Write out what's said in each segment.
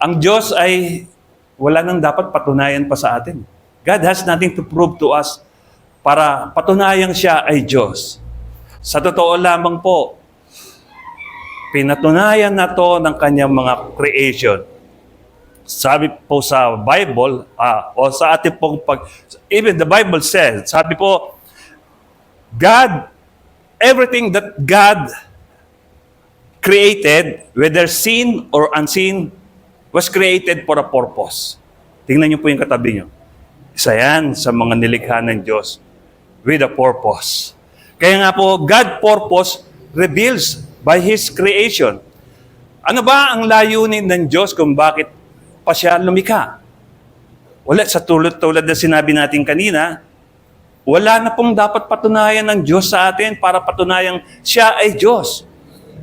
Ang Diyos ay wala nang dapat patunayan pa sa atin. God has nothing to prove to us para patunayang siya ay Diyos. Sa totoo lamang po, pinatunayan na to ng kanyang mga creation. Sabi po sa Bible, o sa ating pong even the Bible says, sabi po, God, everything that God created, whether seen or unseen, was created for a purpose. Tingnan niyo po yung katabi niyo. Isa yan sa mga nilikha ng Diyos with a purpose. Kaya nga po, God purpose reveals by His creation. Ano ba ang layunin ng Diyos kung bakit pa siya lumikha? Wala, sa tulad na sinabi natin kanina, wala na pong dapat patunayan ng Diyos sa atin para patunayang siya ay Diyos.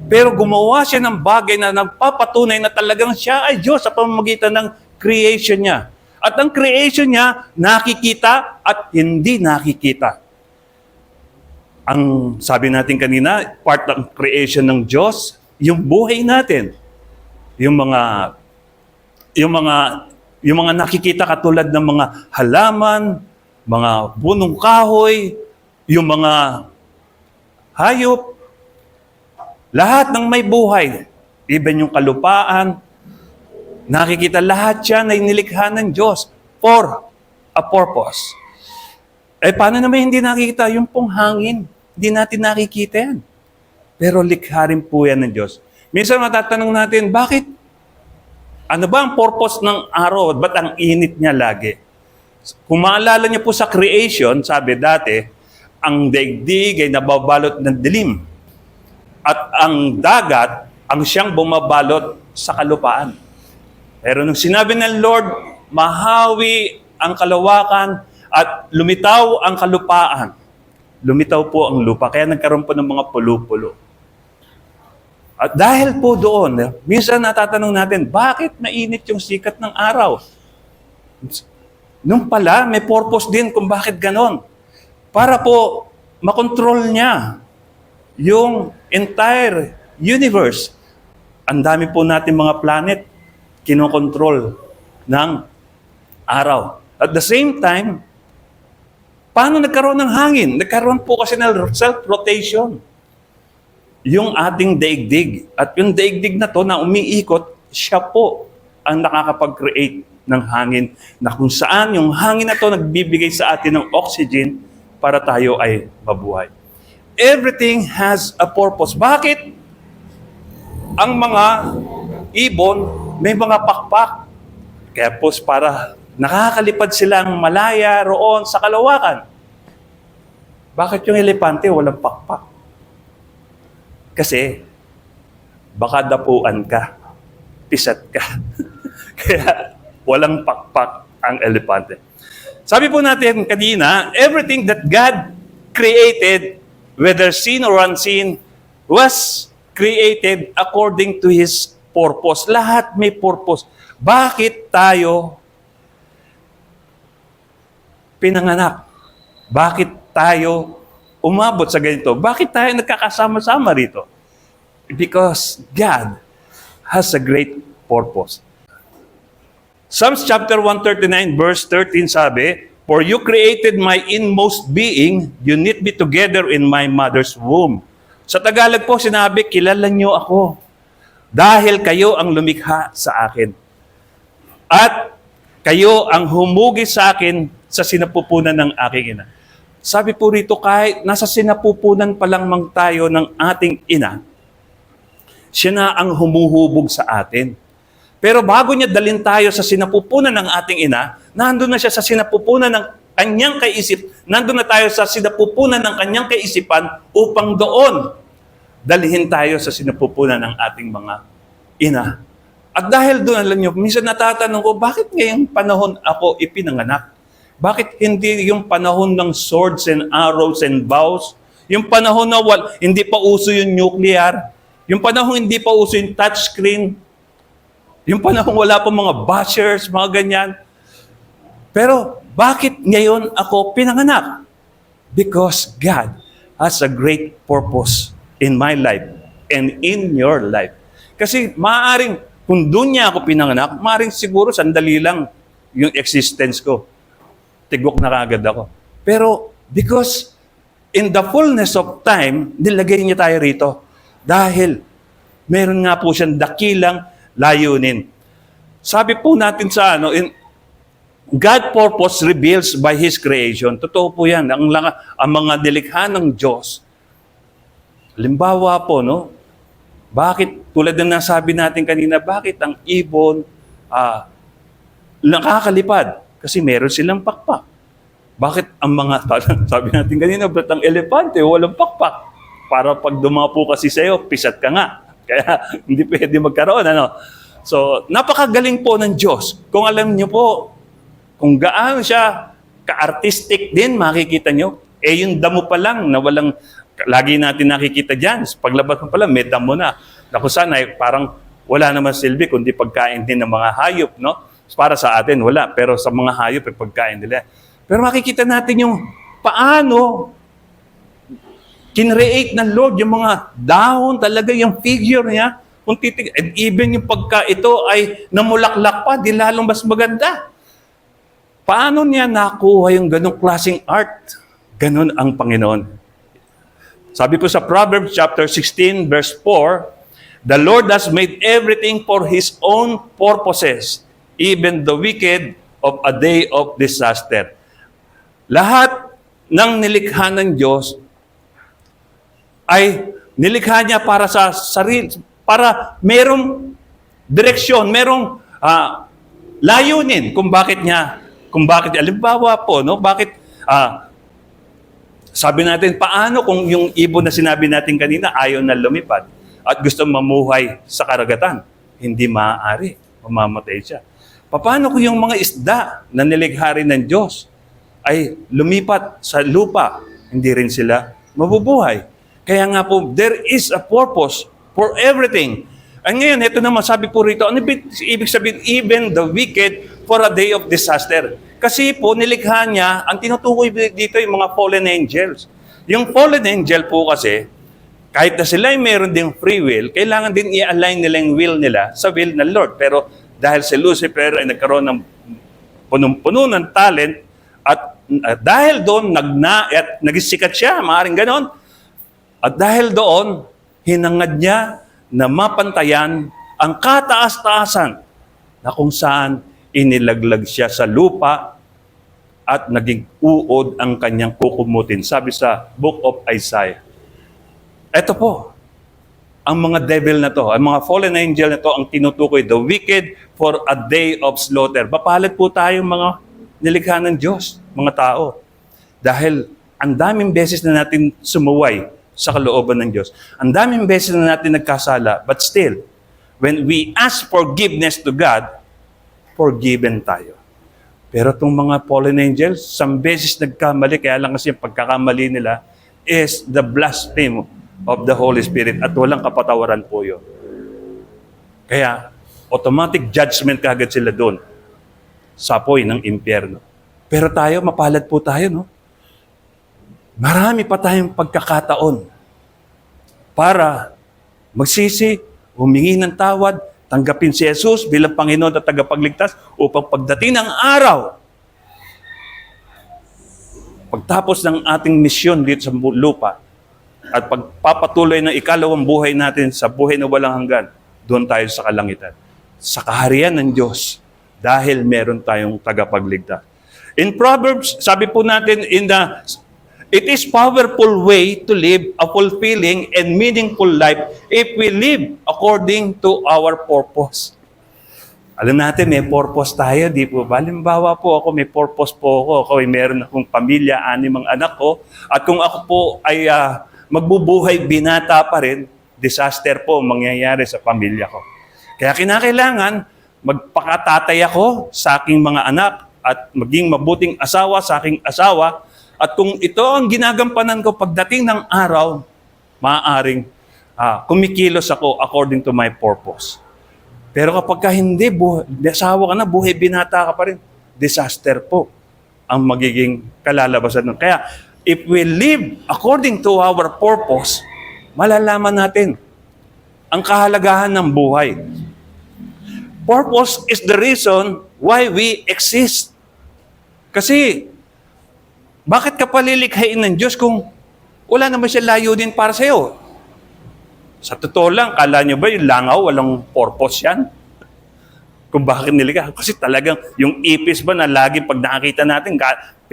Pero gumawa siya ng bagay na nagpapatunay na talagang siya ay Diyos sa pamamagitan ng creation niya. At ang creation niya, nakikita at hindi nakikita. Ang sabi natin kanina, part ng creation ng Diyos, yung buhay natin. Yung mga nakikita katulad ng mga halaman, mga punong kahoy, yung mga hayop, lahat ng may buhay, even yung kalupaan, nakikita lahat yan ay nilikha ng Diyos for a purpose. Eh, paano naman hindi nakikita? Yung pong hangin, hindi natin nakikita yan. Pero likha rin po yan ng Diyos. Minsan matatanong natin, bakit? Ano ba ang purpose ng araw? Ba't ang init niya lagi? Kung maalala niyo po sa creation, sabi dati, ang daigdig ay nababalot ng dilim. At ang dagat, ang siyang bumabalot sa kalupaan. Pero nung sinabi ng Lord, mahawi ang kalawakan at lumitaw ang kalupaan. Lumitaw po ang lupa, kaya nagkaroon po ng mga pulo-pulo. At dahil po doon, minsan natatanong natin, bakit mainit yung sikat ng araw? Nung pala, may purpose din kung bakit ganon. Para po makontrol niya yung entire universe. Ang dami po natin mga planet kinokontrol ng araw. At the same time, paano nagkaroon ng hangin? Nagkaroon po kasi ng self-rotation. Yung ating daigdig. At yung daigdig na to na umiikot, siya po ang nakakapag-create ng hangin na kung saan yung hangin na to nagbibigay sa atin ng oxygen para tayo ay mabuhay. Everything has a purpose. Bakit? Ang mga ibon may mga pakpak. Kaya po para nakakalipad silang malaya roon sa kalawakan. Bakit yung elepante walang pakpak? Kasi baka dapuan ka, pisat ka. Kaya walang pakpak ang elepante. Sabi po natin kanina, everything that God created, whether seen or unseen, was created according to His purpose. Lahat may purpose. Bakit tayo pinanganak? Bakit tayo umabot sa ganito? Bakit tayo nagkakasama-sama rito? Because God has a great purpose. Psalms chapter 139 verse 13 sabi, "For you created my inmost being, you knit me together in my mother's womb." Sa Tagalog po sinabi, kilala niyo ako dahil kayo ang lumikha sa akin. At kayo ang humugis sa akin sa sinapupunan ng aking ina. Sabi po rito, kahit nasa sinapupunan pa lang mang tayo ng ating ina, siya na ang humuhubog sa atin. Pero bago niya dalhin tayo sa sinapupunan ng ating ina, nandun na siya sa sinapupunan ng kanyang kaisip, nandun na tayo sa sinapupunan ng kanyang kaisipan upang doon dalhin tayo sa sinapupunan ng ating mga ina. At dahil doon, alam niyo, minsan natatanong ko, bakit ngayong panahon ako ipinanganak? Bakit hindi yung panahon ng swords and arrows and bows? Yung panahon na hindi pa uso yung nuclear? Yung panahon hindi pa uso yung touchscreen? Yung panahon wala pa mga bashers, mga ganyan? Pero bakit ngayon ako pinanganak? Because God has a great purpose in my life and in your life. Kasi maaaring Kung doon niya ako pinanganak, maring siguro sandali lang yung existence ko. Tigok na kagad ako. Pero because in the fullness of time, nilagay niya tayo rito. Dahil meron nga po siyang dakilang layunin. Sabi po natin sa God purpose reveals by His creation. Totoo po yan. Ang mga nilikha ng Diyos. Halimbawa po, no? Bakit, tulad ng nasabi natin kanina, bakit ang ibon nakakalipad? Kasi meron silang pakpak. Bakit ang mga, sabi natin kanina, ba't ang elepante walang pakpak? Para pag dumapo kasi sa'yo, pisat ka nga. Kaya hindi pwede magkaroon. So, napakagaling po ng Diyos. Kung alam niyo po, kung gaano siya ka-artistic din, makikita nyo, yung damo pa lang na walang, lagi natin nakikita dyan, paglabas mo pa lang, may damo na. Na kung sana, parang wala naman silbi, kundi pagkain din ng mga hayop, no? Para sa atin, wala. Pero sa mga hayop, pagkain nila. Pero makikita natin yung paano kinreate ng Lord, yung mga dahon, talaga yung figure niya. Kung and even yung pagka ito ay namulaklak pa, di lalong mas maganda. Paano niya nakuha yung ganong klaseng art? Ganon ang Panginoon. Sabi po sa Proverbs chapter 16 verse 4, the Lord has made everything for His own purposes, even the wicked of a day of disaster. Lahat ng nilikha ng Diyos ay nilikha niya para sa sarili, para merong direksyon, merong layunin kung bakit, alimbawa po, no? Bakit, sabi natin, paano kung yung ibon na sinabi natin kanina ayaw na lumipad at gusto mamuhay sa karagatan? Hindi maaari, mamamatay siya. Paano kung yung mga isda na nilikha rin ng Diyos ay lumipat sa lupa? Hindi rin sila mabubuhay. Kaya nga po, there is a purpose for everything. At ngayon, ito naman, sabi po rito, ano ibig sabihin, even the wicked for a day of disaster. Kasi po, nilikha niya, ang tinutukoy dito yung mga fallen angels. Yung fallen angel po kasi, kahit na sila ay meron ding free will, kailangan din i-align nila yung will nila sa will ng Lord. Pero dahil si Lucifer ay nagkaroon ng punong-puno ng talent, at dahil doon, nagsikat siya, maaaring ganon. At dahil doon, hinangad niya na mapantayan ang kataas-taasan na kung saan inilaglag siya sa lupa at naging uod ang kanyang kukumutin. Sabi sa Book of Isaiah. Ito po, ang mga devil na to, ang mga fallen angel na to, ang tinutukoy, the wicked for a day of slaughter. Mapalad po tayong mga nilikha ng Diyos, mga tao. Dahil ang daming beses na natin sumuway sa kalooban ng Diyos. Ang daming beses na natin nagkasala, but still, when we ask forgiveness to God, forgiven tayo. Pero itong mga fallen angels, some beses nagkamali, kaya lang kasi yung pagkakamali nila is the blasphemy of the Holy Spirit at walang kapatawaran po yun. Kaya, automatic judgment kagad sila doon sa apoy ng impyerno. Pero tayo, mapalad po tayo, no? Marami pa tayong pagkakataon para magsisi, humingi ng tawad, tanggapin si Jesus bilang Panginoon at tagapagligtas upang pagdating ng araw, pagtapos ng ating misyon dito sa lupa at pagpapatuloy ng ikalawang buhay natin sa buhay na walang hanggan, doon tayo sa kalangitan. Sa kaharian ng Diyos dahil meron tayong tagapagligtas. In Proverbs, sabi po natin it is powerful way to live a fulfilling and meaningful life if we live according to our purpose. Alam natin, may purpose tayo, di po ba? Halimbawa po ako, may purpose po ako. Ako ay meron akong pamilya, 6 ang anak ko. At kung ako po ay magbubuhay binata pa rin, disaster po mangyayari sa pamilya ko. Kaya kinakailangan, magpakatatay ako sa aking mga anak at maging mabuting asawa sa aking asawa. At kung ito ang ginagampanan ko pagdating ng araw, maaaring kumikilos ako according to my purpose. Pero kapag hindi, asawa ka na, buhay binata ka pa rin, disaster po ang magiging kalalabasan nun. Kaya, if we live according to our purpose, malalaman natin ang kahalagahan ng buhay. Purpose is the reason why we exist. Kasi, bakit ka palilikhain ng Diyos kung wala naman siya layunin para sa'yo? Sa totoo lang, kala nyo ba yung langaw, walang purpose yan? Kung bakit nilikha. Kasi talagang yung ipis ba na lagi pag nakakita natin,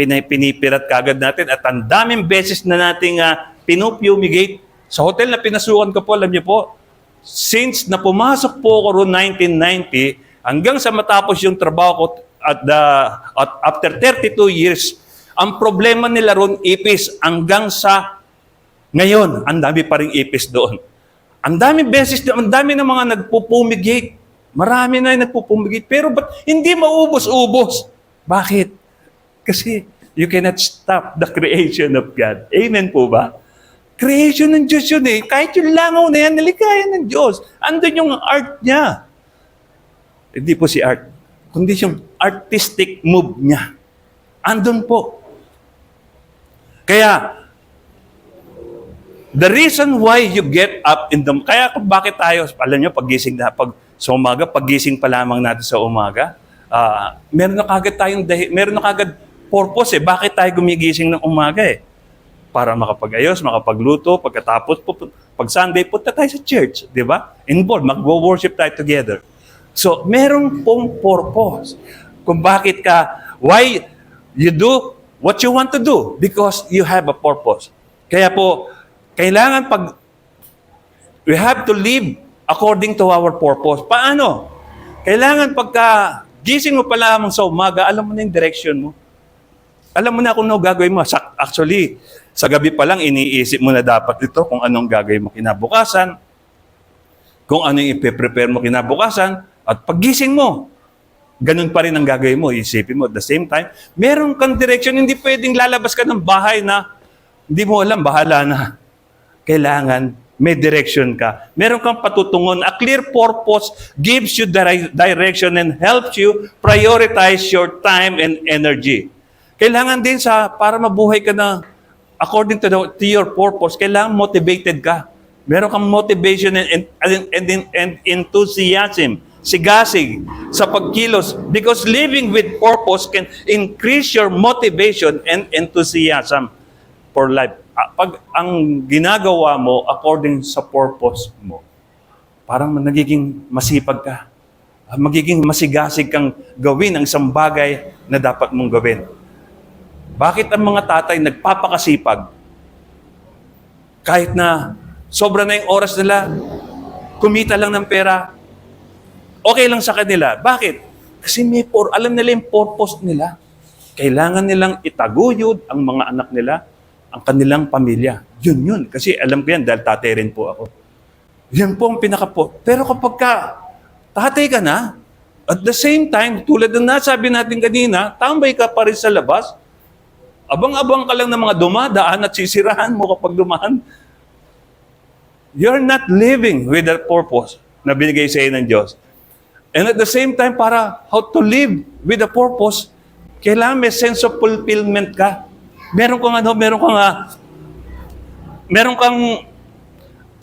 pinipirat kagad natin at ang daming beses na nating pinupumigate. Sa hotel na pinasukan ko po, alam niyo po, since na pumasok po ako roon 1990, hanggang sa matapos yung trabaho ko at after 32 years, ang problema nila roon ipis hanggang sa ngayon, ang dami pa ring ipis doon. Ang dami beses, ang dami ng mga nagpupumigate. Marami na yung nagpupumigate. Pero ba't hindi maubos-ubos? Bakit? Kasi you cannot stop the creation of God. Amen po ba? Creation ng Diyos yun eh. Kahit yung langaw na yan, nalikaya ng Diyos. Andun yung art niya. Hindi po si art, kundi yung artistic move niya. Andun po. Kaya, the reason why you get up in the... Kaya kung bakit tayo, alam nyo, paggising na, sa umaga, paggising pa lamang natin sa umaga, meron na kagad purpose eh. Bakit tayo gumigising ng umaga eh? Para makapag-ayos, makapagluto, pagkatapos, pag Sunday, punta tayo sa church, di ba? Involved, mag-worship tayo together. So, meron pong purpose. Kung bakit why you do what you want to do? Because you have a purpose. Kaya po, kailangan we have to live according to our purpose. Paano? Kailangan pagka gising mo pa lamang sa umaga, alam mo na yung direction mo. Alam mo na kung ano gagawin mo. Actually, sa gabi pa lang, iniisip mo na dapat ito kung anong gagawin mo kinabukasan, kung ano yung ipe-prepare mo kinabukasan, at paggising mo, ganun pa rin ang gagawin mo. Isipin mo, at the same time, meron kang direction. Hindi pwedeng lalabas ka ng bahay na hindi mo alam, bahala na. Kailangan may direction ka. Meron kang patutungon. A clear purpose gives you the direction and helps you prioritize your time and energy. Kailangan din para mabuhay ka na according to your purpose, kailangan motivated ka. Meron kang motivation and enthusiasm, sigasig sa pagkilos. Because living with purpose can increase your motivation and enthusiasm for life. Pag ang ginagawa mo according sa purpose mo, parang nagiging masipag ka. Magiging masigasig kang gawin ang isang bagay na dapat mong gawin. Bakit ang mga tatay nagpapakasipag? Kahit na sobra na yung oras nila, kumita lang ng pera, okay lang sa kanila. Bakit? Kasi alam nila yung purpose nila. Kailangan nilang itaguyod ang mga anak nila, ang kanilang pamilya. Yun. Kasi alam ko yan dahil tatay rin po ako. Yan po ang Pero kapag tatay ka na, at the same time, tulad ng nasabi natin kanina, tambay ka pa rin sa labas, abang-abang ka lang ng mga dumadaan at sisirahan mo kapag dumaan. You're not living with a purpose na binigay sa iyo ng Diyos. And at the same time, para how to live with a purpose, kailangan may sense of fulfillment ka. Meron kang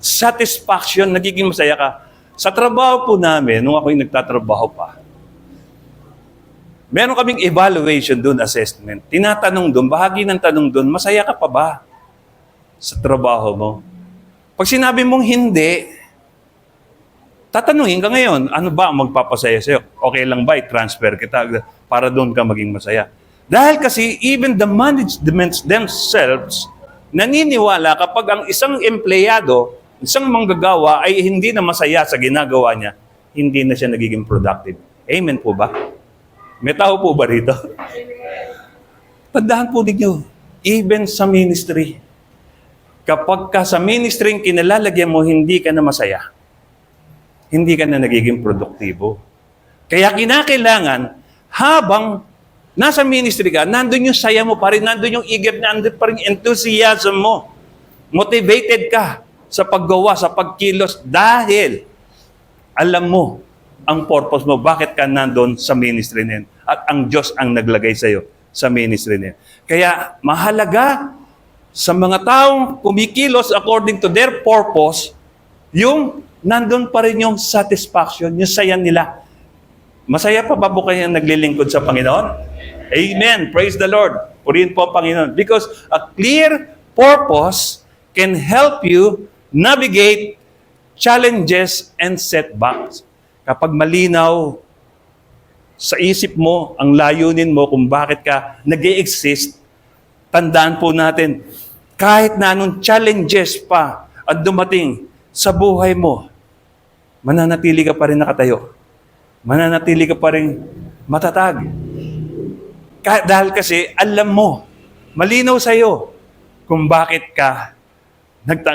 satisfaction, nagiging masaya ka. Sa trabaho po namin, nung ako'y nagtatrabaho pa, meron kaming evaluation doon, assessment. Tinatanong doon, bahagi ng tanong doon, masaya ka pa ba sa trabaho mo? Pag sinabi mong hindi, tatanungin ka ngayon, ano ba ang magpapasaya sa'yo? Okay lang ba i-transfer kita para doon ka maging masaya? Dahil kasi even the managements themselves, naniniwala kapag ang isang empleyado, isang manggagawa ay hindi na masaya sa ginagawa niya, hindi na siya nagiging productive. Amen po ba? May tao po ba rito? Tandaan po ninyo, even sa ministry, kapag ka sa ministry kinalalagyan mo, hindi ka na masaya. Hindi ka na nagiging produktibo. Kaya kinakailangan, habang nasa ministry ka, nandun yung saya mo pa rin, nandun yung eager, nandun pa rin yung enthusiasm mo. Motivated ka sa paggawa, sa pagkilos, dahil alam mo ang purpose mo, bakit ka nandun sa ministry niyan. At ang Diyos ang naglagay sa'yo sa ministry niyan. Kaya mahalaga sa mga taong kumikilos according to their purpose, yung nandun pa rin yung satisfaction, yung saya nila. Masaya pa ba po kayo naglilingkod sa Panginoon? Amen. Praise the Lord. Purihin po ang Panginoon. Because a clear purpose can help you navigate challenges and setbacks. Kapag malinaw sa isip mo ang layunin mo kung bakit ka nag-i-exist, tandaan po natin, kahit na anong challenges pa ang dumating sa buhay mo, mananatili ka pa rin nakatayo. Mananatili ka pa rin matatag. Dahil kasi alam mo, malinaw sa'yo kung bakit ka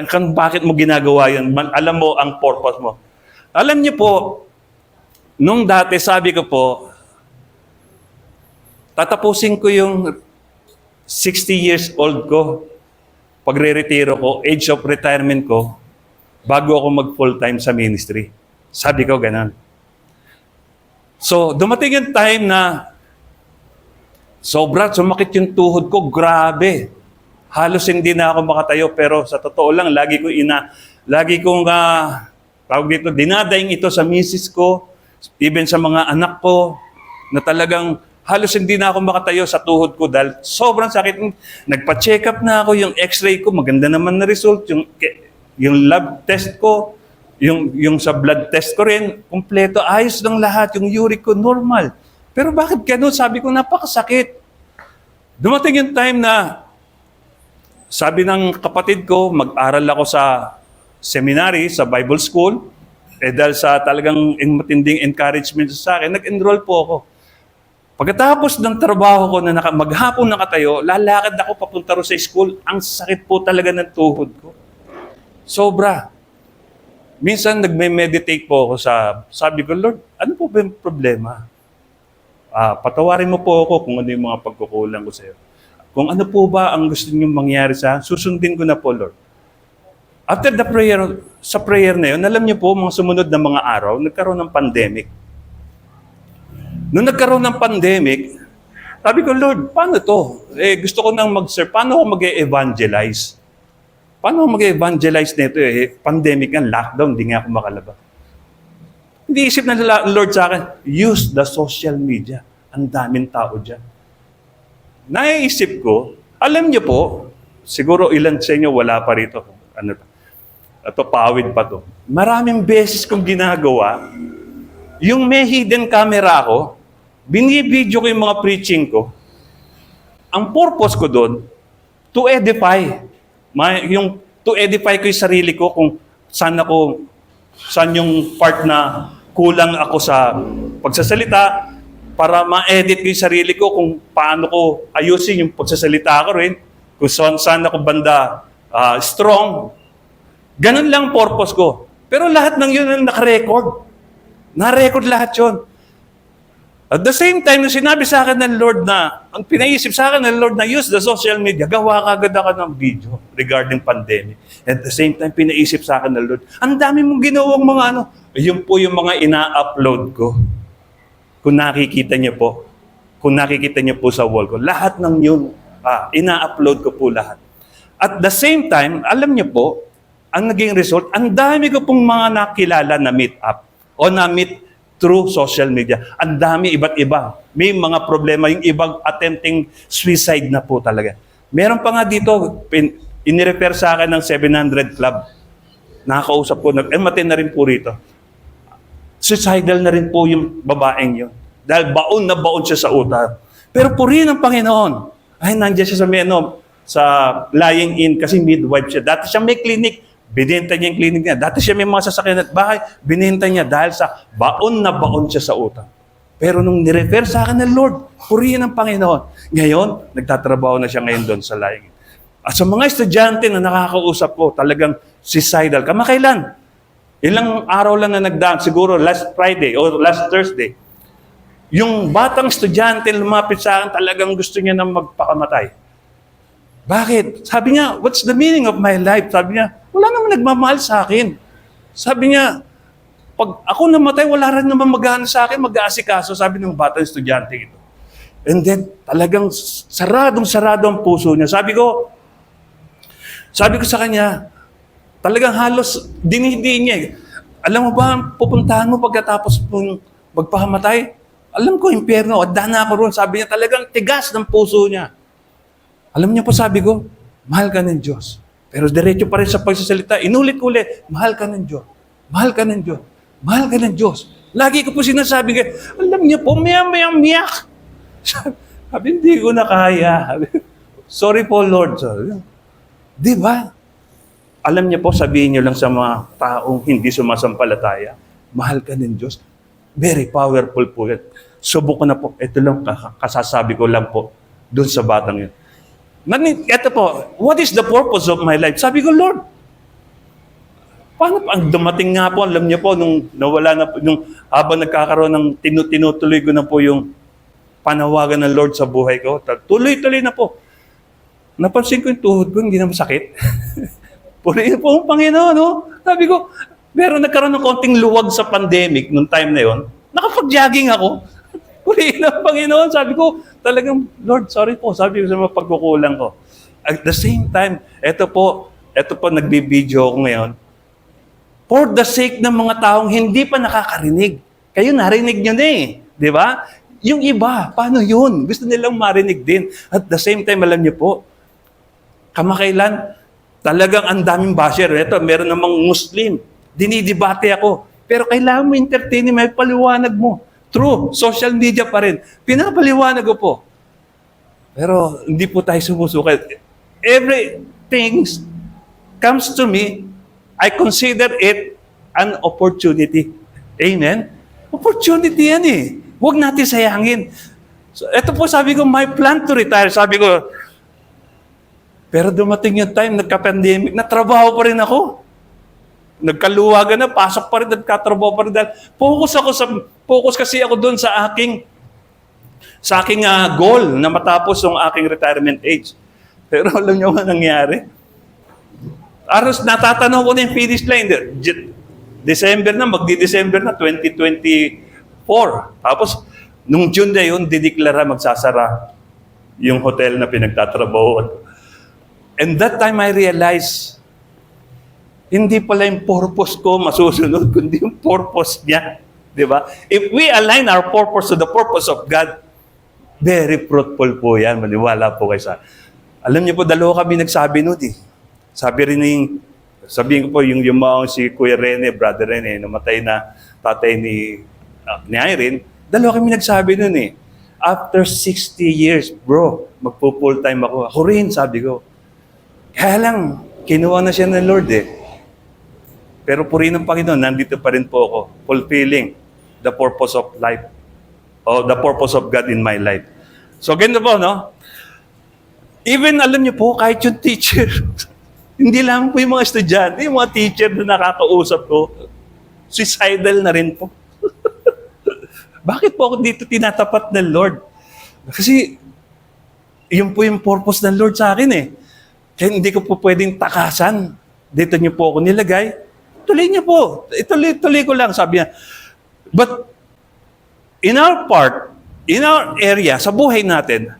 kung bakit mo ginagawa yun. Alam mo ang purpose mo. Alam niyo po, nung dati sabi ko po, tatapusin ko yung 60 years old ko, pagre-retiro ko, age of retirement ko, bago ako mag-full-time sa ministry. Sabi ko ganun. So, dumating yung time na sumakit yung tuhod ko, grabe. Halos hindi na ako makatayo, pero sa totoo lang, lagi kong tawag dito, dinadaing ito sa misis ko, even sa mga anak ko, na talagang halos hindi na ako makatayo sa tuhod ko dahil sobrang sakit. Nagpa-check up na ako, yung x-ray ko, maganda naman na result, yung lab test ko, yung sa blood test ko rin, kumpleto, ayos lang lahat, yung uric ko, normal. Pero bakit ganun? Sabi ko, napakasakit. Dumating yung time na, sabi ng kapatid ko, mag-aral ako sa seminary, sa Bible school, dahil sa talagang matinding encouragement sa akin, nag-enroll po ako. Pagkatapos ng trabaho ko na maghapon nakatayo, lalakad ako papunta ro sa school. Ang sakit po talaga ng tuhod ko. Sobra. Minsan nagme-meditate po ako sabi ko, Lord, ano po ba yung problema? Patawarin mo po ako kung ano yung mga pagkukulang ko sa iyo. Kung ano po ba ang gusto niyo mangyari susundin ko na po, Lord. After the prayer, sa prayer na yun, alam niyo po, mga sumunod na mga araw, nagkaroon ng pandemic. Nung nagkaroon ng pandemic, sabi ko, Lord, paano to? Gusto ko nang mag-serve. Paano ako mag-evangelize? Paano ako mag-evangelize nito? Pandemic nga, lockdown, hindi nga ako makalabas. Hindi isip na Lord sa akin, use the social media. Ang daming tao dyan. Naiisip ko, alam niyo po, siguro ilan sa inyo wala pa rito. Ito, pawid pa to. Maraming beses kong ginagawa, yung may hidden camera ako, binibidyo ko yung mga preaching ko. Ang purpose ko doon, to edify. To edify ko yung sarili ko kung saan yung part na kulang ako sa pagsasalita, para ma-edit ko yung sarili ko kung paano ko ayusin yung pagsasalita ko rin, kung saan ako banda strong. Ganun lang purpose ko. Pero lahat ng yun ang nakarecord. Na-record lahat yun. At the same time, nung sinabi sa akin ng Lord ang pinaisip sa akin ng Lord na use the social media, gawa kagad ako ng video regarding pandemic. At the same time, pinaisip sa akin ng Lord, ang dami mong ginawang mga yun po yung mga ina-upload ko. Kung nakikita niyo po sa wall ko, lahat ng yun, ina-upload ko po lahat. At the same time, alam niyo po, ang naging result, ang dami ko pong mga nakilala na meet up o na-meet through social media. Ang dami, iba't iba. May mga problema, yung ibang attempting suicide na po talaga. Meron pa nga dito, inirefer sa akin ng 700 Club. Nakakausap ko, matin na rin po rito. Suicidal na rin po yung babaeng yun. Dahil baon na baon siya sa utak. Pero purihin ng Panginoon. Ay, nandiyan siya sa lying in kasi midwife siya. Dati siya may clinic. Binenta niya yung clinic niya. Dati siya may mga sasakyan at bahay. Binenta niya dahil sa baon na baon siya sa utang. Pero nung nirefer sa akin ng Lord, purihin ng Panginoon. Ngayon, nagtatrabaho na siya ngayon doon sa lying in. At sa mga estudyante na nakakausap ko, talagang suicidal. Kamakailan? Ilang araw lang na nagdaan, siguro last Friday or last Thursday, yung batang estudyante lumapit sa akin, talagang gusto niya na magpakamatay. Bakit? Sabi niya, what's the meaning of my life? Sabi niya, wala namang nagmamahal sa akin. Sabi niya, pag ako namatay, wala rin naman mag-aano sa akin, mag-aasikaso, sabi ng batang estudyante ito. And then, talagang saradong-sarado ang puso niya. Sabi ko sa kanya, talagang halos dinihidi niya. Alam mo ba, pupuntahan mo pagkatapos mong magpakamatay? Alam ko, impyerno, at dana ako roon. Sabi niya, talagang tigas ng puso niya. Alam niyo po, sabi ko, mahal ka ng Diyos. Pero diretso pa rin sa pagsasalita, inulit-ulit, mahal ka ng Diyos. Mahal ka ng Diyos. Mahal ka ng Diyos. Lagi ko po sinasabi, alam niyo po, miyak. Sabi, hindi ko na kaya. Sorry po, Lord. Di ba? Alam niyo po, sabihin niyo lang sa mga taong hindi sumasampalataya, mahal ka ng Diyos. Very powerful po yan. Subok ko na po. Ito lang, kasasabi ko lang po doon sa batang yun. Ito po, what is the purpose of my life? Sabi ko, Lord, paano pa? Ang dumating nga po, alam niyo po, nung nawala na po, nung habang nagkakaroon ng tinutuloy ko na po yung panawagan ng Lord sa buhay ko, tuloy-tuloy na po. Napansin ko yung tuhod ko, hindi na masakit. Purihin po ang Panginoon, no? Sabi ko, meron nagkaroon ng konting luwag sa pandemic nung time na yon. Nakapag-jogging ako. Purihin ang Panginoon. Sabi ko, talagang, Lord, sorry po. Sabi ko sa mga pagkukulang ko. At the same time, ito po, nagbibideo ako ngayon. For the sake ng mga taong hindi pa nakakarinig. Kayo narinig nyo na eh. Di ba? Yung iba, paano yun? Gusto nilang marinig din. At the same time, alam niyo po, kamakailan, talagang ang daming basher. Ito, meron namang Muslim. Dinidibate ako. Pero kailangan mo entertain, may paliwanag mo. True, social media pa rin. Pinapaliwanag ko po. Pero hindi po tayo sumusukat. Everything comes to me, I consider it an opportunity. Amen? Opportunity yan eh. Huwag natin sayangin. So, ito po sabi ko, my plan to retire. Sabi ko, pero dumating yung time, nagka-pandemic, natrabaho pa rin ako. Nagkaluwagan na, pasok pa rin, nagkatrabaho pa rin. Focus kasi ako doon sa aking goal na matapos yung aking retirement age. Pero alam niyo ano nangyari? Aros, natatanong ko na yung finish line. December na, magdi-December na, 2024. Tapos, nung June na yun, dideklara magsasara yung hotel na pinagtatrabaho. And that time I realized, hindi pala yung purpose ko masusunod, kundi yung purpose niya. Di ba? If we align our purpose to the purpose of God, very fruitful po yan. Maniwala po kayo sa... Alam niyo po, dalawa kami nagsabi nun eh. Sabihin ko po, yung si Kuya Rene, Brother Rene, namatay na tatay ni Irene, dalawa kami nagsabi nun eh. After 60 years, bro, magpo-full time ako. Ako rin, sabi ko. Kaya lang, kinuha na siya ng Lord eh. Pero purihin ng Panginoon, nandito pa rin po ako, fulfilling the purpose of life, or the purpose of God in my life. So, ganito po, no? Even, alam niyo po, kahit yung teacher, hindi lang po yung mga estudyante, yung mga teacher na nakakausap ko, suicidal na rin po. Bakit po ako dito tinatapat ng Lord? Kasi, yun po yung purpose ng Lord sa akin eh. Kaya hindi ko po pwedeng takasan. Dito niyo po ako nilagay. Tuloy niyo po. Ituloy ko lang, sabi niya. But, in our area, sa buhay natin,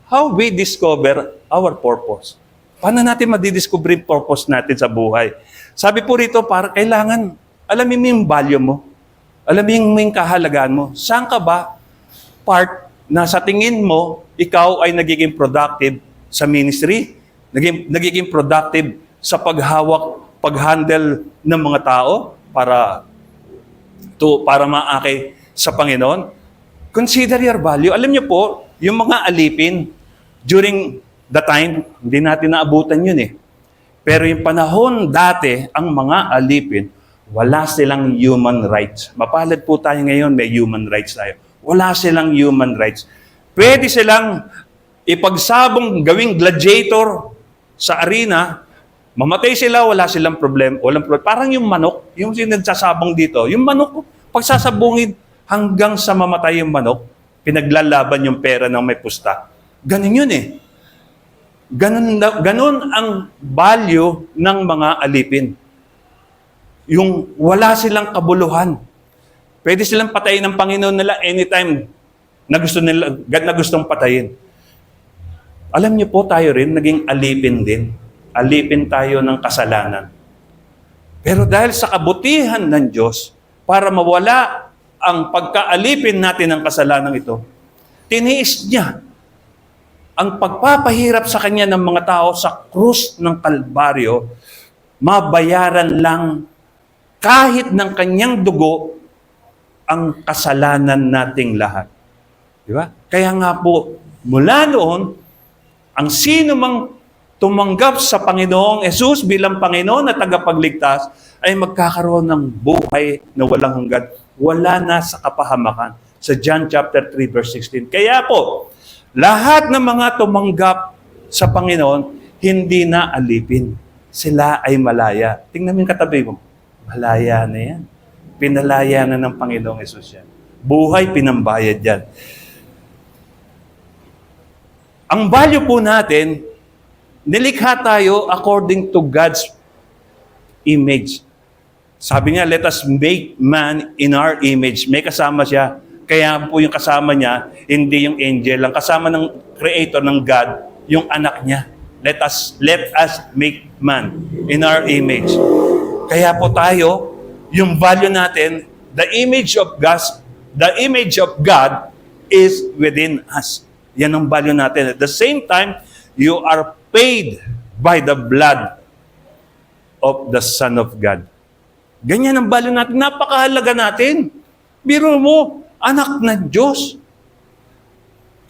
how we discover our purpose? Paano natin madidiscover yung purpose natin sa buhay? Sabi po rito, kailangan, alamin mo yung value mo. Alamin mo yung kahalagaan mo. Saan ka ba part na sa tingin mo, ikaw ay nagiging productive sa ministry, nagiging productive sa pag-handle ng mga tao para maakay sa Panginoon? Consider your value. Alam niyo po, yung mga alipin, during the time, hindi natin naabutan yun eh. Pero yung panahon dati, ang mga alipin, wala silang human rights. Mapalad po tayo ngayon, may human rights tayo. Wala silang human rights. Pwede silang ipagsabong gawing gladiator sa arena, mamatay sila, wala silang problem. Parang yung manok, yung sinagsasabong dito, yung manok, pagsasabungin hanggang sa mamatay yung manok, pinaglalaban yung pera ng may pusta. Ganun yun eh. Ganun ang value ng mga alipin. Yung wala silang kabuluhan. Pwede silang patayin ng Panginoon nila anytime na gustong patayin. Alam niyo po, tayo rin, naging alipin din. Alipin tayo ng kasalanan. Pero dahil sa kabutihan ng Diyos, para mawala ang pagkaalipin natin ng kasalanan ito, tiniis niya ang pagpapahirap sa kanya ng mga tao sa krus ng Kalbaryo, mabayaran lang kahit ng kanyang dugo ang kasalanan nating lahat. Di ba? Kaya nga po, mula noon, ang sino mang tumanggap sa Panginoong Hesus bilang Panginoon at tagapagligtas ay magkakaroon ng buhay na walang hanggan. Wala na sa kapahamakan. Sa John chapter 3 verse 16. Kaya po, lahat ng mga tumanggap sa Panginoon, hindi na alipin. Sila ay malaya. Tingnan mo yung katabi mo. Malaya na yan. Pinalaya na ng Panginoong Hesus yan. Buhay pinambayad yan. Ang value po natin, nilikha tayo according to God's image. Sabi niya, let us make man in our image. May kasama siya. Kaya po yung kasama niya, hindi yung angel. Ang kasama ng creator ng God, yung anak niya. Let us make man in our image. Kaya po tayo, yung value natin, the image of God is within us. Yan ang value natin. At the same time, you are paid by the blood of the Son of God. Ganyan ang value natin. Napakahalaga natin. Biro mo, anak ng Diyos.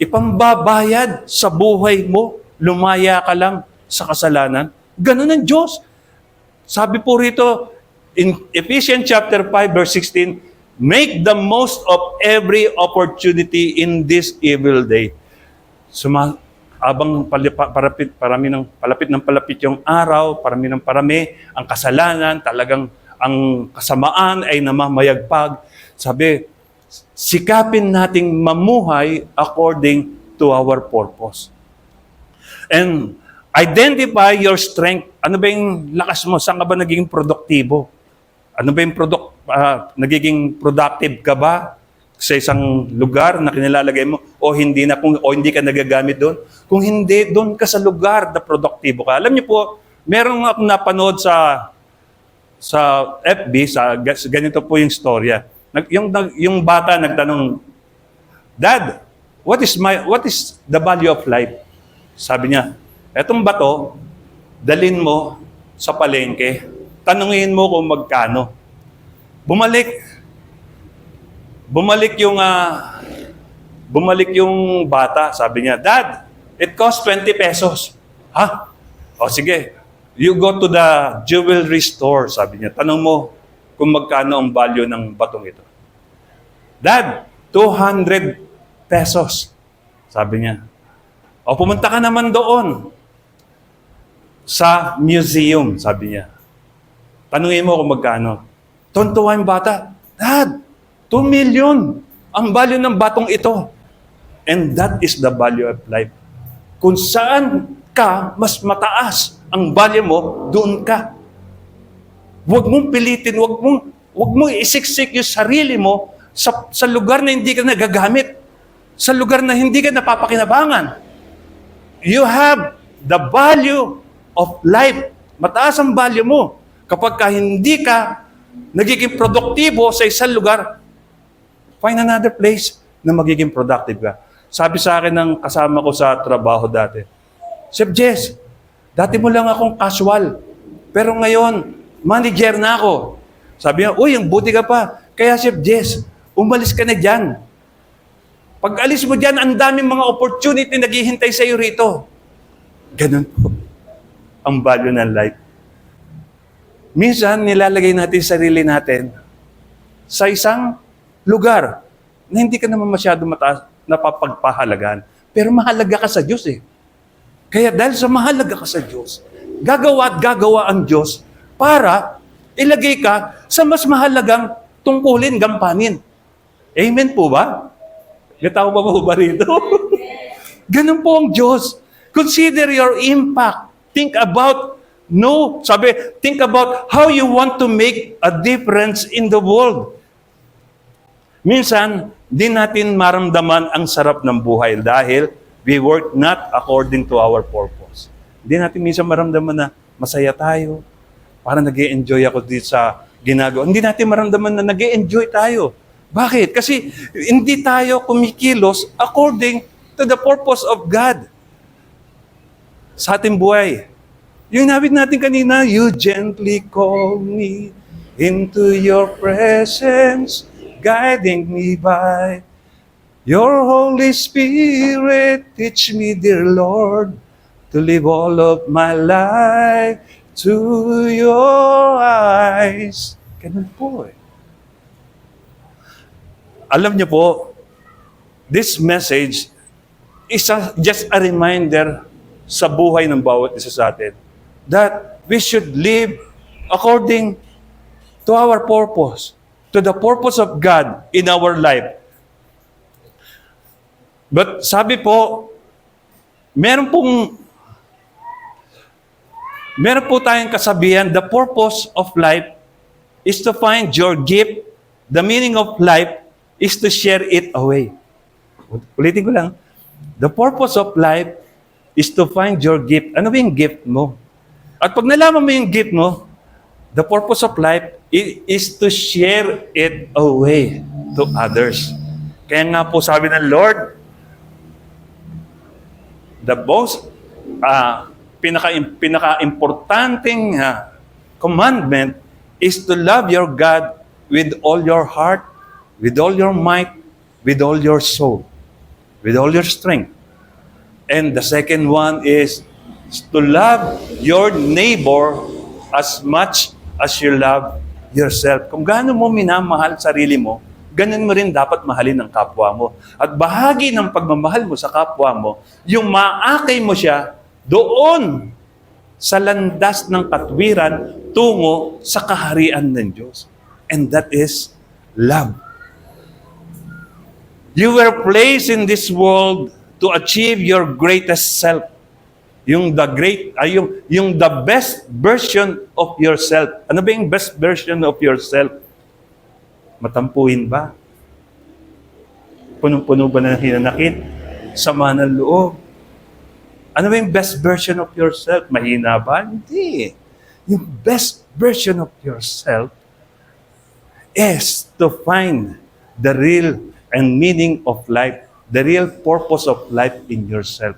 Ipambabayad sa buhay mo. Lumaya ka lang sa kasalanan. Ganun ang Diyos. Sabi po rito, in Ephesians chapter 5 verse 16, make the most of every opportunity in this evil day. Abang palapit ng palapit yung araw, parami ng parami, ang kasalanan, talagang ang kasamaan ay namamayagpag. Sabi, sikapin nating mamuhay according to our purpose. And identify your strength. Ano ba yung lakas mo? Saan ka ba naging produktibo? Ano ba yung nagiging productive ka ba sa isang lugar na kinilalagay mo o hindi ka nagagamit doon? Kung hindi, doon ka sa lugar na produktibo ka. Alam niyo po, meron akong napanood sa FB, ganito po yung storya. Yung bata nagtanong, Dad, what is the value of life? Sabi niya, etong bato, dalin mo sa palengke, tanungin mo kung magkano. Bumalik yung bata, sabi niya, Dad, it costs 20 pesos. Ha? O sige, you go to the jewelry store, sabi niya. Tanong mo kung magkano ang value ng batong ito. Dad, 200 pesos, sabi niya. O pumunta ka naman doon sa museum, sabi niya. Tanungin mo kung magkano. Tuntuwa yung bata, Dad, 2 million ang value ng batong ito. And that is the value of life. Kung saan ka mas mataas ang value mo, doon ka. Huwag mong pilitin, huwag mong isiksik yung sarili mo sa lugar na hindi ka nagagamit, sa lugar na hindi ka napapakinabangan. You have the value of life. Mataas ang value mo. Kapag hindi ka nagiging produktibo sa isang lugar, find another place na magiging productive ka. Sabi sa akin ng kasama ko sa trabaho dati, Chef Jess, dati mo lang akong casual, pero ngayon, manager na ako. Sabi niya, uy, ang buti ka pa. Kaya Chef Jess, umalis ka na dyan. Pag alis mo dyan, ang daming mga opportunity naghihintay sa iyo rito. Ganun po ang value ng life. Minsan, nilalagay natin sarili natin sa isang lugar na hindi ka naman masyado napapagpahalagan. Pero mahalaga ka sa Diyos eh. Kaya dahil sa mahalaga ka sa Diyos, gagawa at gagawa ang Diyos para ilagay ka sa mas mahalagang tungkulin, gampanin. Amen po ba? Gataw ba mo ba rito? Ganun po ang Diyos. Consider your impact. Think about how you want to make a difference in the world. Minsan, di natin maramdaman ang sarap ng buhay dahil we work not according to our purpose. Di natin minsan maramdaman na masaya tayo, parang nag-e-enjoy ako dito sa ginagawa. Hindi natin maramdaman na nag-e-enjoy tayo Bakit? Kasi hindi tayo kumikilos according to the purpose of God sa ating buhay. Yung nabit natin kanina, you gently call me into your presence, guiding me by your Holy Spirit. Teach me, dear Lord, to live all of my life to your eyes. Ganun po eh. Alam niyo po, this message is just a reminder sa buhay ng bawat isa sa atin that we should live according to our purpose, to the purpose of God in our life. But sabi po, meron po tayong kasabihan, the purpose of life is to find your gift. The meaning of life is to share it away. Ulitin ko lang. The purpose of life is to find your gift. Ano ba yung gift mo? At pag nalaman mo yung gift mo, the purpose of life is to share it away to others. Kaya nga po sabi ng Lord, the most pinaka-importanting commandment is to love your God with all your heart, with all your might, with all your soul, with all your strength. And the second one is to love your neighbor as much as you love yourself. Kung gaano mo minamahal sarili mo, ganun mo rin dapat mahalin ang kapwa mo. At bahagi ng pagmamahal mo sa kapwa mo, yung maakay mo siya doon sa landas ng katwiran tungo sa kaharian ng Diyos. And that is love. You were placed in this world to achieve your greatest self. Yung the best version of yourself. Ano ba yung best version of yourself? Matampuhin ba? Punong-puno ba ng hinanakit? Sama ng loob? Ano ba yung best version of yourself? Mahina ba? Hindi. Yung best version of yourself is to find the real and meaning of life, the real purpose of life in yourself.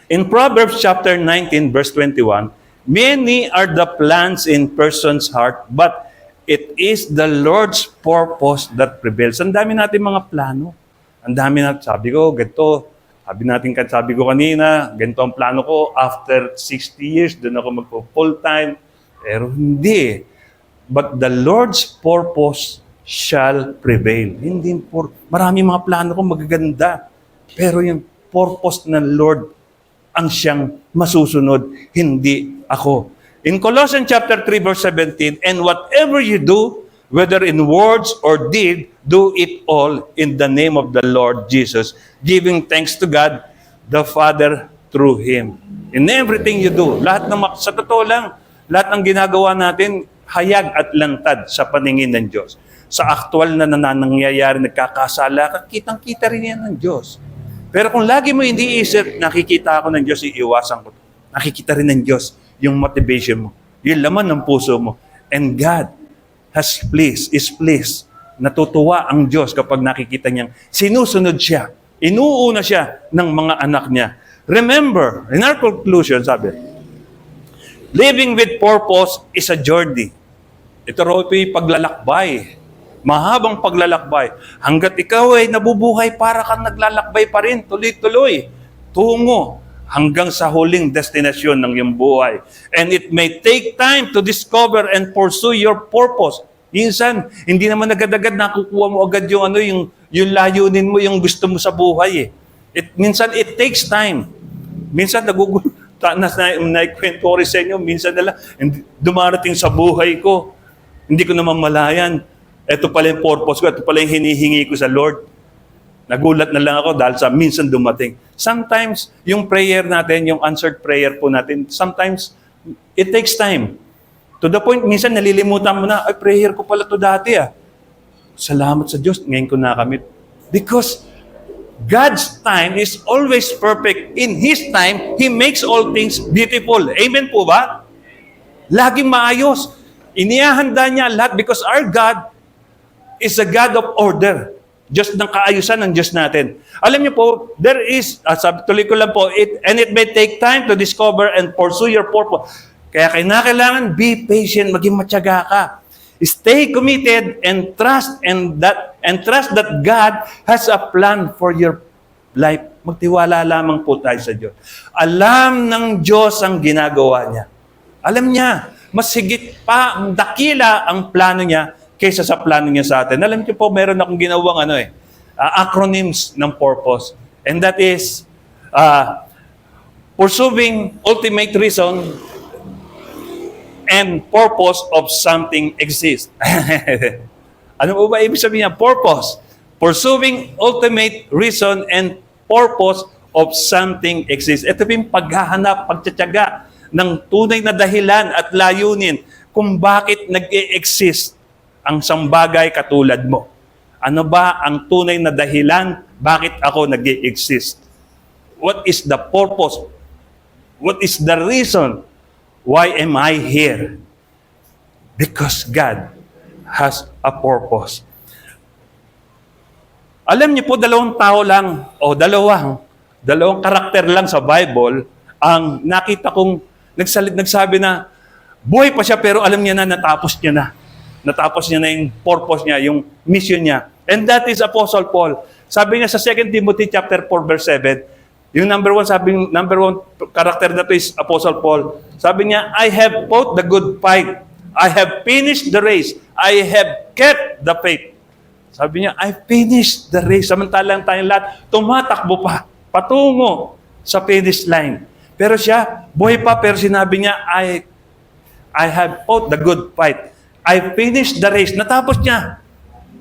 In Proverbs chapter 19, verse 21, many are the plans in person's heart, but it is the Lord's purpose that prevails. Ang dami natin mga plano. Ang dami natin, sabi ko, ganito. Sabi ko kanina, ganito ang plano ko. After 60 years, doon ako magpo-full-time. Pero hindi. But the Lord's purpose shall prevail. Hindi marami mga plano ko magaganda. Pero yung purpose ng Lord ang siyang masusunod, hindi ako. In Colossians chapter 3 verse 17, and whatever you do, whether in words or deed, do it all in the name of the Lord Jesus, giving thanks to God the Father through Him. In everything you do, sa totoo lang, lahat ng ginagawa natin, hayag at lantad sa paningin ng Diyos. Sa aktual na nangyayari, nagkakasala, kitang-kita rin yan ng Diyos. Pero kung lagi mo hindi isip, nakikita ako ng Diyos, iiwasan ko. Nakikita rin ng Diyos yung motivation mo, yung laman ng puso mo. And God is pleased. Natutuwa ang Diyos kapag nakikita niyang sinusunod siya, inuuna siya ng mga anak niya. Remember, in our conclusion, sabi, living with purpose is a journey. Ito raw ito yung paglalakbay. Mahabang paglalakbay. Hanggat ikaw ay nabubuhay, para kang naglalakbay pa rin, tuloy-tuloy, tungo hanggang sa huling destinasyon ng iyong buhay. And it may take time to discover and pursue your purpose. Minsan, hindi naman agad-agad nakukuha mo agad yung layunin mo, yung gusto mo sa buhay. Minsan, it takes time. Minsan, naikwento ko rin sa inyo, minsan na lang, dumarating sa buhay ko, hindi ko naman malayan. Ito pala yung purpose ko, ito pala yung hinihingi ko sa Lord. Nagulat na lang ako dahil sa minsan dumating. Sometimes, yung prayer natin, yung answered prayer po natin, sometimes, it takes time. To the point, minsan nalilimutan mo na, ay, prayer ko pala to dati Salamat sa Diyos, ngayon ko nakamit. Because God's time is always perfect. In His time, He makes all things beautiful. Amen po ba? Laging maayos. Inihahanda niya lahat because our God is a God of order. Diyos ng kaayusan ng Diyos natin. Alam niyo po, there is, sabi tuloy ko lang po, it may take time to discover and pursue your purpose. Kaya kailangan be patient, maging matyaga ka. Stay committed and trust that God has a plan for your life. Magtiwala lamang po tayo sa Diyos. Alam ng Diyos ang ginagawa niya. Alam niya, mas higit pa, ang dakila ang plano niya kaysa sa plano niya sa atin. Alam niyo po, meron akong ginawang acronyms ng purpose. And that is, pursuing ultimate reason and purpose of something exists. Ano po ba ibig sabihin niya? Purpose. Pursuing ultimate reason and purpose of something exists. Ito yung paghahanap, pagtsatsaga ng tunay na dahilan at layunin kung bakit nag-e-exist ang sambagay katulad mo. Ano ba ang tunay na dahilan bakit ako nag-e-exist? What is the purpose? What is the reason? Why am I here? Because God has a purpose. Alam niyo po, dalawang tao lang, o dalawang karakter lang sa Bible, ang nakita kong nagsabi na, buhay pa siya pero alam niya na natapos niya na. Natapos niya na yung purpose niya, yung mission niya. And that is Apostle Paul. Sabi niya sa 2 Timothy chapter 4 verse 7, yung number one karakter na to is Apostle Paul. Sabi niya, I have fought the good fight. I have finished the race. I have kept the faith. Sabi niya, I finished the race. Samantalang tayong lahat, tumatakbo pa, patungo sa finish line. Pero siya, buhay pa, pero sinabi niya, I have fought the good fight. I finished the race. Natapos niya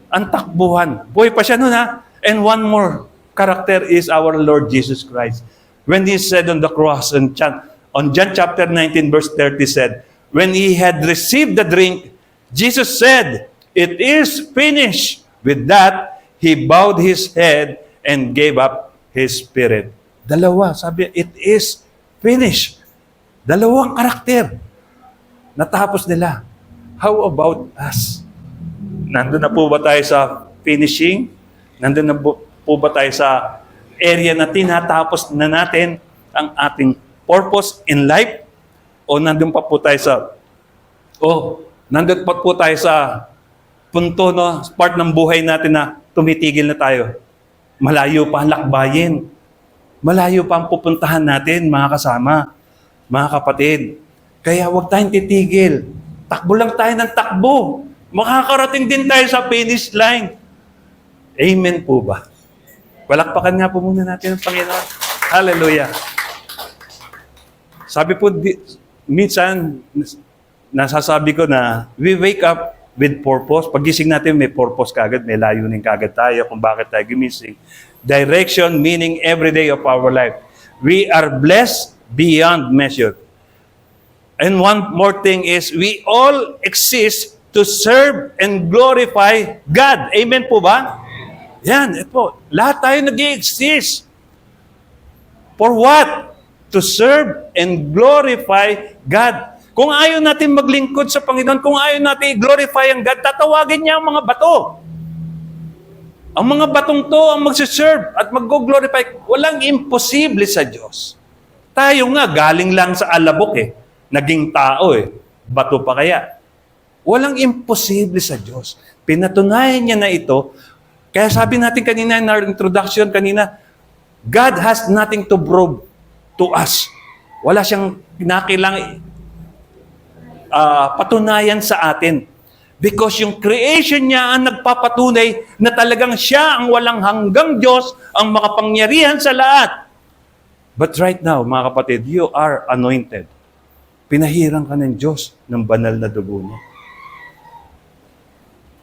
ang takbuhan. Buhay pa siya nun ha. And one more character is our Lord Jesus Christ. When He said on the cross, on John chapter 19 verse 30 said, when He had received the drink, Jesus said, it is finished. With that, He bowed His head and gave up His spirit. Dalawa, sabi, it is finished. Dalawang karakter. Natapos nila. How about us? Nandun na po ba tayo sa finishing? Nandun na po ba tayo sa area na tinatapos na natin ang ating purpose in life? O nandun pa po tayo sa punto, no, part ng buhay natin na tumitigil na tayo. Malayo pa ang lakbayin. Malayo pa ang pupuntahan natin, mga kasama, mga kapatid. Kaya huwag tayong titigil. Takbo lang tayo ng takbo. Makakarating din tayo sa finish line. Amen po ba? Palakpakan nga po muna natin ang Panginoon. Hallelujah. Sabi po, minsan, nasasabi ko na we wake up with purpose. Pagising natin, may purpose kagad, may layunin kagad tayo kung bakit tayo gumising. Direction, meaning every day of our life. We are blessed beyond measure. And one more thing is, we all exist to serve and glorify God. Amen po ba? Yan, ito. Lahat tayo nag-i-exist. For what? To serve and glorify God. Kung ayaw natin maglingkod sa Panginoon, kung ayaw natin i-glorify ang God, tatawagin niya ang mga bato. Ang mga batong to ang magsiserve at mag-glorify. Walang imposible sa Diyos. Tayo nga, galing lang sa alabok naging tao Bato pa kaya? Walang imposible sa Diyos. Pinatunayan niya na ito. Kaya sabi natin kanina in our introduction kanina, God has nothing to prove to us. Wala siyang kinakailangan patunayan sa atin. Because yung creation niya ang nagpapatunay na talagang siya ang walang hanggang Diyos, ang makapangyarihan sa lahat. But right now, mga kapatid, you are anointed. Pinahirang ka ng Diyos ng banal na dugo niya.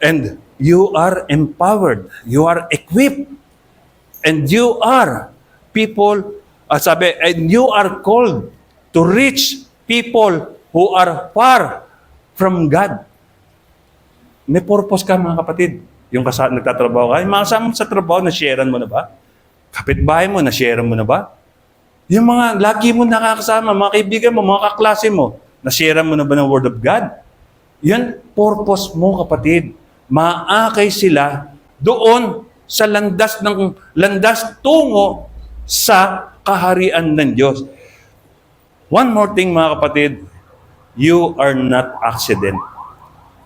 And you are empowered. You are equipped. And you are people, and you are called to reach people who are far from God. May purpose ka, mga kapatid. Yung nagtatrabaho ka, yung mga kasama sa trabaho, na-sharean mo na ba? Kapitbahay mo, na-sharean mo na ba? Yung mga lagi mo nakakasama, mga kaibigan mo, mga kaklase mo, na-sharean mo na ba ng Word of God? Yan, purpose mo, kapatid. maakay sila doon sa landas tungo sa kaharian ng Diyos. One more thing mga kapatid, you are not accident.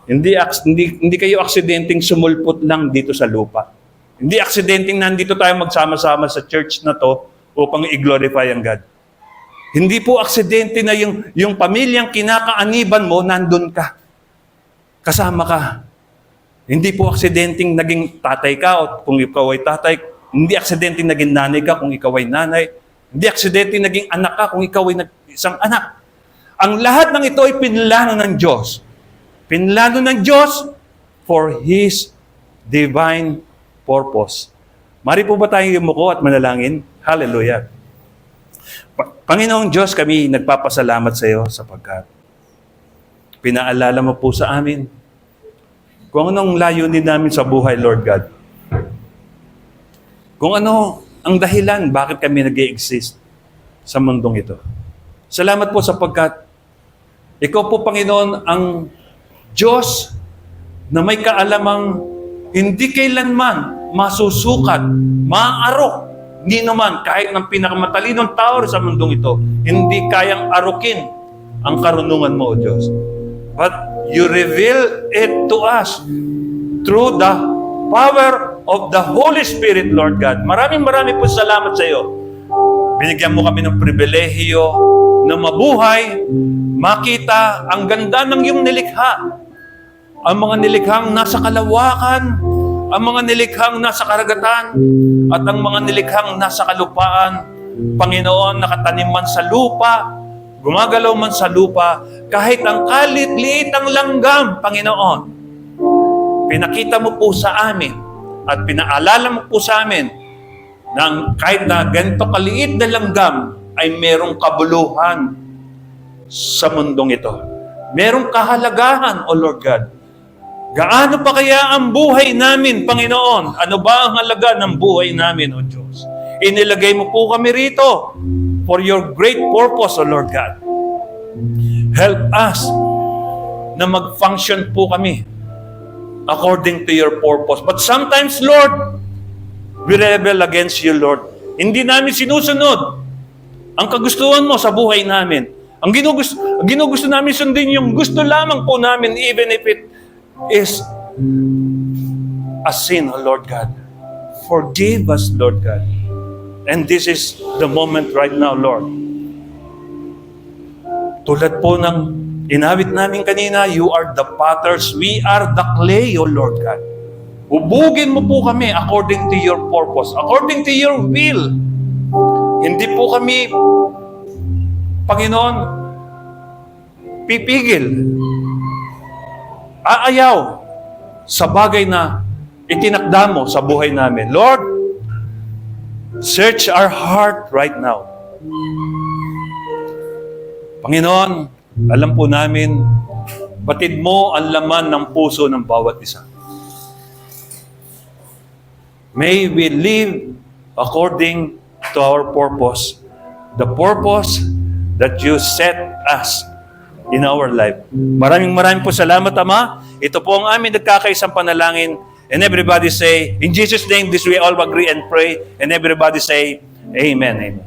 Hindi kayo aksidenteng sumulpot lang dito sa lupa. Hindi aksidenteng nandito tayo magsama-sama sa church na to upang i-glorify ang God. Hindi po aksidente na yung pamilyang kinakaaniban mo, nandun ka. Kasama ka. Hindi po aksidenteng naging tatay ka o kung ikaw ay tatay. Hindi aksidenteng naging nanay ka kung ikaw ay nanay. Hindi aksidenteng naging anak ka kung ikaw ay isang anak. Ang lahat ng ito ay pinlano ng Diyos. Pinlano ng Diyos for His divine purpose. Mari po ba tayong yumuko at manalangin? Hallelujah. Panginoong Diyos, kami nagpapasalamat sa iyo sapagkat pinaalala mo po sa amin kung anong layunin namin sa buhay, Lord God. Kung ano ang dahilan bakit kami nag-i-exist sa mundong ito. Salamat po sapagkat ikaw po, Panginoon, ang Diyos na may kaalamang hindi kailanman masusukat, maaarok, hindi naman kahit ng pinakamatalinong tao sa mundong ito, hindi kayang arukin ang karunungan mo, O Diyos. But you reveal it to us through the power of the Holy Spirit, Lord God. Maraming po salamat sa iyo. Binigyan mo kami ng pribilehiyo na mabuhay, makita ang ganda ng iyong nilikha. Ang mga nilikhang nasa kalawakan, ang mga nilikhang nasa karagatan, at ang mga nilikhang nasa kalupaan. Panginoon, nakatanim man sa lupa, gumagalaw man sa lupa, kahit ang kalit-liit ang langgam, Panginoon, pinakita mo po sa amin at pinaalala mo po sa amin na kahit na ganito kaliit na langgam ay merong kabuluhan sa mundong ito. Merong kahalagahan, O Lord God. Gaano pa kaya ang buhay namin, Panginoon? Ano ba ang halaga ng buhay namin, O Diyos? Inilagay mo po kami rito for your great purpose, O Lord God. Help us na mag-function po kami according to your purpose. But sometimes, Lord, we rebel against you, Lord. Hindi namin sinusunod ang kagustuhan mo sa buhay namin. Ang ginugusto namin sundin yung gusto lamang po namin, even if it is a sin, O Lord God. Forgive us, Lord God. And this is the moment right now, Lord. Tulad po ng inawit namin kanina, you are the potters, we are the clay, O Lord God. Hubugin mo po kami according to your purpose, according to your will. Hindi po kami, Panginoon, pipigil, aayaw sa bagay na itinakda mo sa buhay namin. Lord, search our heart right now. Panginoon, alam po namin, batid mo ang laman ng puso ng bawat isa. May we live according to our purpose, the purpose that you set us in our life. Maraming po salamat, Ama. Ito po ang aming nagkakaisang panalangin. And everybody say, in Jesus' name, this we all agree and pray. And everybody say, Amen. Amen.